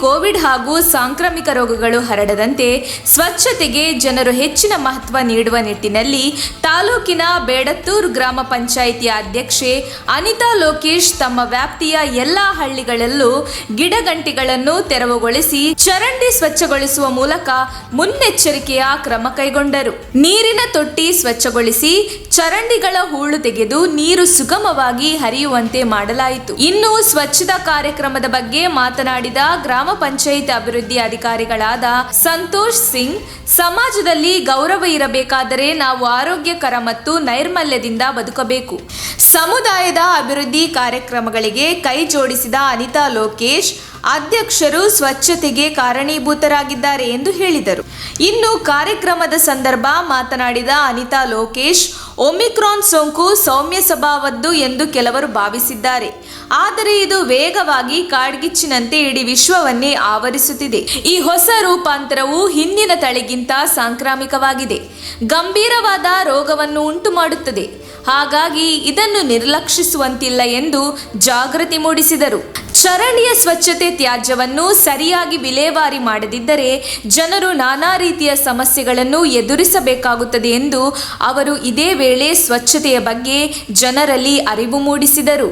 Covid ಹಾಗೂ ಸಾಂಕ್ರಾಮಿಕ ರೋಗಗಳು ಹರಡದಂತೆ ಸ್ವಚ್ಛತೆಗೆ ಜನರು ಹೆಚ್ಚಿನ ಮಹತ್ವ ನೀಡುವ ನಿಟ್ಟಿನಲ್ಲಿ ತಾಲೂಕಿನ ಬೇಡತ್ತೂರು ಗ್ರಾಮ ಪಂಚಾಯಿತಿಯ ಅಧ್ಯಕ್ಷೆ ಅನಿತಾ ಲೋಕೇಶ್ ತಮ್ಮ ವ್ಯಾಪ್ತಿಯ ಎಲ್ಲಾ ಹಳ್ಳಿಗಳಲ್ಲೂ ಗಿಡಗಂಟಿಗಳನ್ನು ತೆರವುಗೊಳಿಸಿ ಚರಂಡಿ ಸ್ವಚ್ಛಗೊಳಿಸುವ ಮೂಲಕ ಮುನ್ನೆಚ್ಚರಿಕೆಯ ಕ್ರಮ ಕೈಗೊಂಡರು. ನೀರಿನ ತೊಟ್ಟಿ ಸ್ವಚ್ಛಗೊಳಿಸಿ ಚರಂಡಿಗಳ ಹೂಳು ತೆಗೆದು ನೀರು ಸುಗಮವಾಗಿ ಹರಿಯುವಂತೆ ಮಾಡಲಾಯಿತು. ಇನ್ನು ಸ್ವಚ್ಛತಾ ಕಾರ್ಯಕ್ರಮದ ಬಗ್ಗೆ ಮಾತನಾಡಿದ ಗ್ರಾಮ ಪಂಚಾಯತ್ ಅಭಿವೃದ್ಧಿ ಅಧಿಕಾರಿಗಳಾದ ಸಂತೋಷ್ ಸಿಂಗ್, ಸಮಾಜದಲ್ಲಿ ಗೌರವ ಇರಬೇಕಾದರೆ ನಾವು ಆರೋಗ್ಯಕರ ಮತ್ತು ನೈರ್ಮಲ್ಯದಿಂದ ಬದುಕಬೇಕು. ಸಮುದಾಯದ ಅಭಿವೃದ್ಧಿ ಕಾರ್ಯಕ್ರಮಗಳಿಗೆ ಕೈ ಜೋಡಿಸಿದ ಅನಿತಾ ಲೋಕೇಶ್ ಅಧ್ಯಕ್ಷರು ಸ್ವಚ್ಛತೆಗೆ ಕಾರಣೀಭೂತರಾಗಿದ್ದಾರೆ ಎಂದು ಹೇಳಿದರು. ಇನ್ನು ಕಾರ್ಯಕ್ರಮದ ಸಂದರ್ಭ ಮಾತನಾಡಿದ ಅನಿತಾ ಲೋಕೇಶ್, ಒಮಿಕ್ರಾನ್ ಸೋಂಕು ಸೌಮ್ಯ ಸ್ವಭಾವದ್ದು ಎಂದು ಕೆಲವರು ಭಾವಿಸಿದ್ದಾರೆ. ಆದರೆ ಇದು ವೇಗವಾಗಿ ಕಾಡ್ಗಿಚ್ಚಿನಂತೆ ಇಡೀ ವಿಶ್ವವನ್ನೇ ಆವರಿಸುತ್ತಿದೆ. ಈ ಹೊಸ ರೂಪಾಂತರವು ಹಿಂದಿನ ತಳಿಗಿಂತ ಸಾಂಕ್ರಾಮಿಕವಾಗಿದೆ, ಗಂಭೀರವಾದ ರೋಗವನ್ನು ಉಂಟು ಮಾಡುತ್ತದೆ. ಹಾಗಾಗಿ ಇದನ್ನು ನಿರ್ಲಕ್ಷಿಸುವಂತಿಲ್ಲ ಎಂದು ಜಾಗೃತಿ ಮೂಡಿಸಿದರು. ಚರಂಡಿಯ ಸ್ವಚ್ಛತೆ ತ್ಯಾಜ್ಯವನ್ನು ಸರಿಯಾಗಿ ವಿಲೇವಾರಿ ಮಾಡದಿದ್ದರೆ ಜನರು ನಾನಾ ರೀತಿಯ ಸಮಸ್ಯೆಗಳನ್ನು ಎದುರಿಸಬೇಕಾಗುತ್ತದೆ ಎಂದು ಅವರು ಇದೇ ವೇಳೆ ಸ್ವಚ್ಛತೆಯ ಬಗ್ಗೆ ಜನರಲ್ಲಿ ಅರಿವು ಮೂಡಿಸಿದರು.